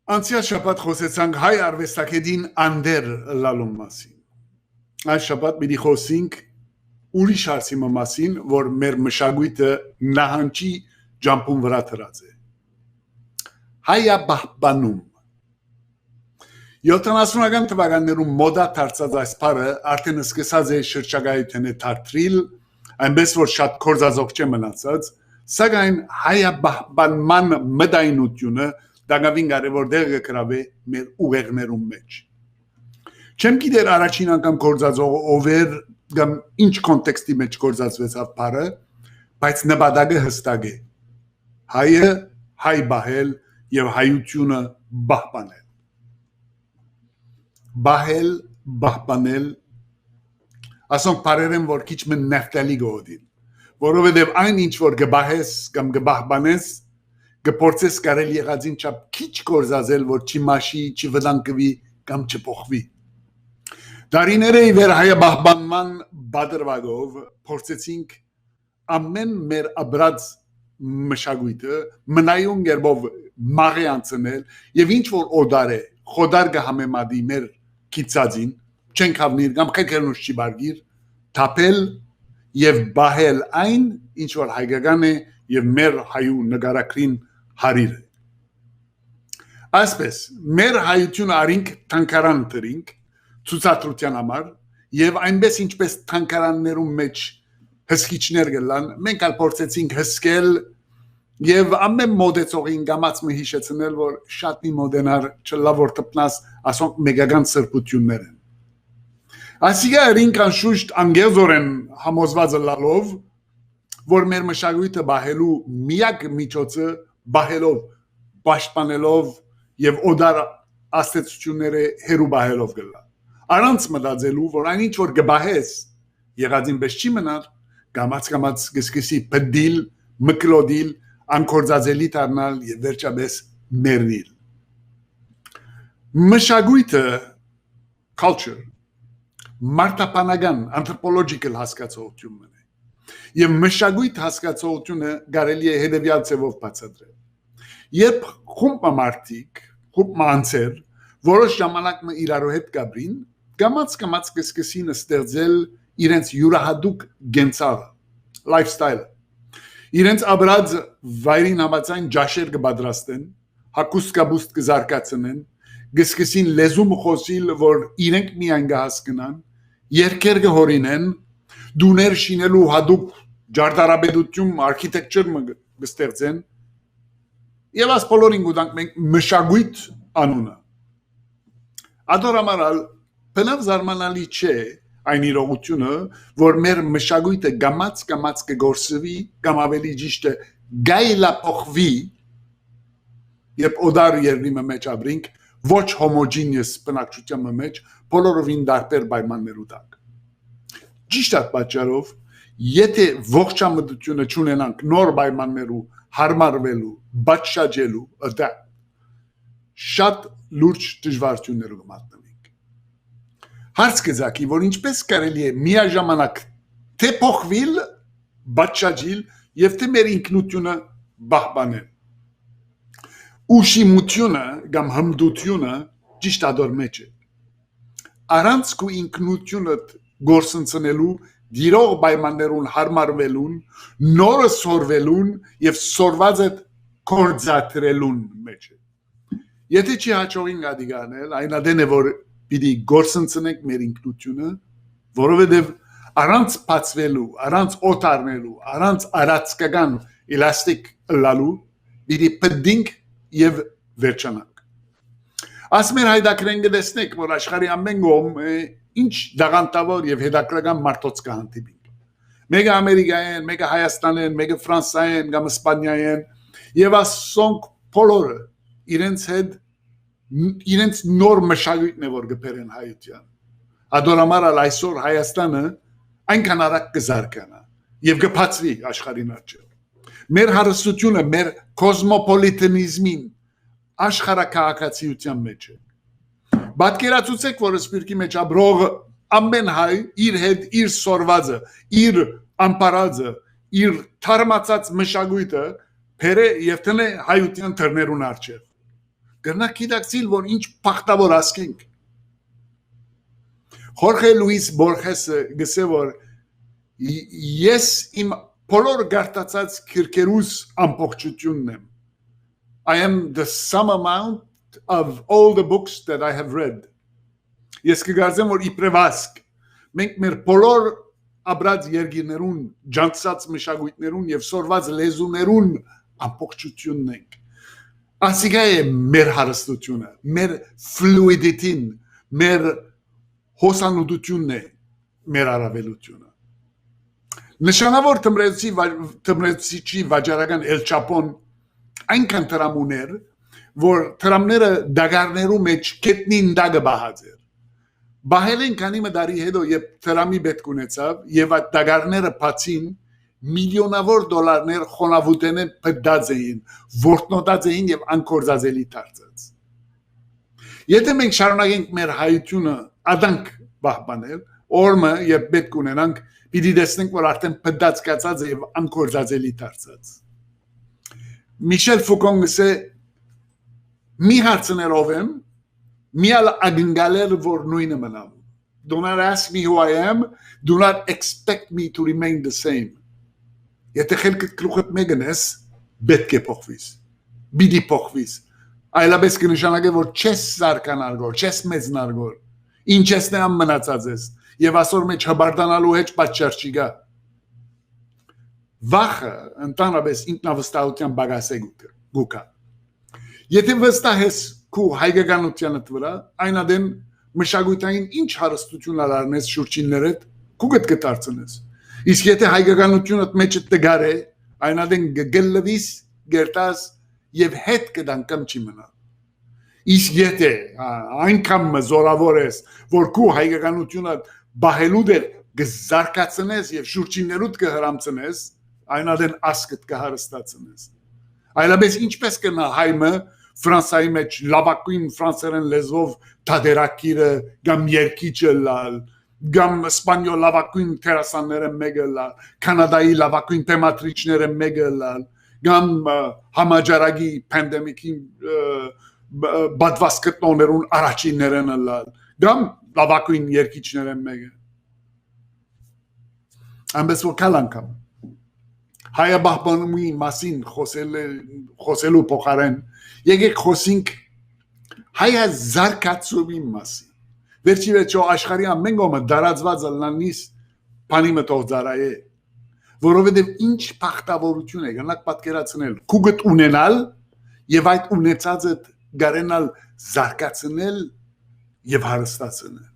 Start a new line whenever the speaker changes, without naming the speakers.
Անցյալ շաբաթ խոսեցանք հայ արվեստագետին Անդեր լալու մասին։ Այս շաբաթ պիտի խոսենք ուրիշ հարցի մասին, որ մեր մշակույթը նահանջի ջամփուն վրա դրած է։ Հայաբահբանում 70-ական թվականներում մոդա դարձած այս բառը արդեն սկսած է շրջագայությունը դարձրել, այնպես որ շատ կորզածող չէ մնացած, սակայն հայաբահբանման մտայնությունը դակավին կարևոր դեր կգրավի մեր ուղեղներում մեջ։ Չեմ գիտեր առաջին անգամ կորզածողը ով էր կամ ինչ կոնտեքստի մեջ կորզածվեցավ բառը, բայց նպատակը հստակ է։ Հայը հայ բահել եւ հայությունը բահբանել։ Բահել, բահբանել ասոնք բառեր են, որ քիչ մեն նեղտալի գոհդին, որովհետեւ այն ինչ որ գբահես կամ գբահբանես գփորձես կարել եղածին չափ քիչ կորզածել, որ չի մաշի, չի վտանգվի կամ չփոխվի։ Դարիները ի վեր հայաբահբանման բادرվագով փորձեցինք ամեն մեր աբրած մշակույթը մնայուն գերբով մաղի անցնել եւ ինչ որ օդար է, խոդար կհամեմադի մեր քիծածին, չենք հավնիր կամ քերքերնուշ չի բարգիր, թափել եւ բահել այն, ինչ որ հայկական է եւ մեր հայու նկարակրին հարիրը։ Այսպես, մեր հայությունը արինք թանկարան դրինք ցուցադրության համար եւ այնպես ինչպես թանկարաններում մեջ հսկիչներ գլան, մենք ալ փորձեցինք հսկել եւ ամեն մոդեցողին գամած մի հիշեցնել, որ շատ մի մոդենար չլավոր տպնաս ասոնք մեգական սրբություններ են։ Այսիգա արինք անշուշտ անգերզորեն համոզված լալով, որ մեր մշակույթը բահելու միակ միջոցը բահելով, պաշտպանելով եւ օդար աստեցությունները հերու բահելով գլա։ Առանց մտածելու, որ այն ինչ որ գբահես, եղածին պես չի մնար, գամած գսկսի պդիլ, մկլոդիլ, անկորձածելի դառնալ եւ վերջապես մեռնել։ Մշակույթը culture մարտապանական anthropological հասկացողություն է։ Եվ մշակույթ հասկացողությունը կարելի է հետևյալ ձևով բացատրել։ Երբ խումբ մարդիկ, խումբ անձեր, որոշ ժամանակ իրարու հետ գաբրին, կամաց կսկսին ստեղծել իրենց յուրահատուկ գենցաղը, lifestyle-ը։ Իրենց աբրած վայրին համաձայն ջաշեր կպատրաստեն, հագուստ կաբուստ կզարգացնեն, կսկսին լեզու խոսիլ, որ իրենք միայն կհասկնան, երկեր կհորինեն, դուներ շինելու հատուկ ջարդարաբեդություն, արքիտեկտուր կստեղծեն, եւ աս բոլորին գուտանք մենք մշակույթ անունը։ Ադորամարալ բնավ զարմանալի չէ այն իրողությունը, որ մեր մշակույթը գամած կգործվի կամ ավելի ճիշտ է գայլափոխվի, երբ օդար երկրի մեջ ապրենք, ոչ homogeneous բնակչության մեջ բոլորովին տարբեր պայմաններու տակ։ Ճիշտ այդ պատճառով, եթե ողջամտությունը չունենանք նոր պայմաններու հարմարվելու, բաճշաջելու, դա շատ լուրջ դժվարություններով կմատնվենք։ Հարց կզակի, որ ինչպես կարելի է միաժամանակ թե փոխվել, բաճշաջել եւ թե մեր ինքնությունը բահբանել։ Ուշիմությունը կամ հմդությունը ճիշտ ադոր մեջ է։ Առանց քո ինքնությունդ գործընծնելու դիրող պայմաններուն հարմարվելուն, նորը սորվելուն եւ սորվածը կորձատրելուն մեջ է։ Եթե չի հաջողին գադիգանել, այն ադեն է որ պիտի գործընծնենք մեր ինքնությունը, որովհետեւ առանց բացվելու, առանց օտարնելու, առանց արածկական էլաստիկ լալու, պիտի պդինք եւ վերջանանք։ Ասմեր հայդակրեն գտեսնեք, որ աշխարհի ամեն կողմ ինչ դաղանտավոր եւ հետաքրքրական մարդոց կհանդիպենք։ Մեկը Ամերիկայեն, մեկը Հայաստանեն, մեկը Ֆրանսիայեն, կամ Իսպանիայեն, եւ ասոնք բոլորը իրենց հետ իրենց նոր մշակույթն է որ գբերեն հայության։ Ադորամարալ այսօր Հայաստանը այնքան արագ կզարգանա եւ կփածվի աշխարհին արջև։ Մեր հարստությունը, մեր կոսմոպոլիտանիզմին աշխարհակահաղացիության մեջ է։ Պատկերացուցեք, որ սպիրկի մեջ ապրող ամեն հայ իր հետ իր սորվածը, իր ամպարածը, իր թարմացած մշակույթը բերե եւ տնե հայության թռներուն արջև։ գրնակ գիտակցիլ, որ ինչ պախտավոր ասկենք։ Jorge Luis Borgesը գսե որ ես իմ բոլոր գարտացած քիրքերուս ամբողջությունն եմ։ I am the sum amount of all the books that I have read. Ես կգարձեմ որ իբրև ասկ մենք մեր բոլոր աբրած երգիներուն, ջանցած մշակույթներուն եւ սորված լեզուներուն ամբողջությունն ենք։ Ասիգա է մեր հարստությունը, մեր ֆլուիդիտին, մեր հոսանուդությունն է, մեր առավելությունը։ Նշանավոր թմրեցիչի վաճառական El Chapon այնքան տրամ ուներ, որ տրամները դագարներու մեջ կետնին դագը բահած էր։ Բահել են քանի մդարի հետո, երբ տրամի պետք ունեցավ, եւ այդ դագարները բացին, միլիոնավոր դոլարներ խոնավուտենեն պտած էին, որտնոտած էին եւ անկորձածելի դարձած։ Եթե մենք շարունակենք մեր հայությունը ադանք բահբանել, օրը երբ պետք ունենանք, պիտի տեսնենք, որ արդեն պտած կացած է եւ անկորձածելի դարձած։ Միշել Ֆուկոն գսե մի հարցներով եմ, միալ ագնգալել որ նույնը մնամ։ Do not ask me who I am, do not expect me to remain the same. Եթե խելքդ գլուխդ մեկն ես, պետք է փոխվիս, պիտի փոխվիս, այլապես կնշանակե, որ չես զարգանալ գոր, չես մեծնալ գոր, ինչ ես նայամ մնացած ես, եւ ասոր մեջ հբարդանալու հետ պատճառ չի գա։ Վախը ընդհանրապես ինքնավստահության բագաս է գուկա։ Եթե վստահ ես քու հայկականությանդ վրա, այն ադեն մշակութային ինչ հարստություններ առնես շուրջիններդ, քու կդարձնես։ Իսկ եթե հայկականությունդ մեջ դգար է, այն ադեն գլլվիս, գերտաս եւ հետ կդան կամ չի մնա։ Իսկ եթե այնքան զորավոր ես, որ քու հայկականությունը բահելու դեր գզարկացնես եւ շուրջիններուդ կհրամցնես, այն ադեն ասկդ կհարստացնես։ Այլապես ինչպես կնա հայմը Ֆրանսայի մեջ լավագույն ֆրանսերեն լեզվով թադերակիրը կամ երկիչը լալ, կամ սպանյոլ լավագույն տերասանները մեկը լալ, կանադայի լավագույն թեմատրիչները մեկը լալ, կամ համաճարակի պանդեմիկի բադված կտնողներուն առաջիններն լալ, կամ լավագույն երկիչները մեկը։ Ամբես որ կալ անգամ հայաբահբանումի մասին խոսելու փոխարեն եկեք խոսենք հայազարգացումի մասին։ Վերջի վերջո աշխարհի ամեն կողմը դարածված լանից բանի մտող ծարայ է, որովհետև ինչ բախտավորություն է գնաք պատկերացնել, քուգդ ունենալ եւ այդ ունեցածը գարենալ զարգացնել եւ հարստացնել։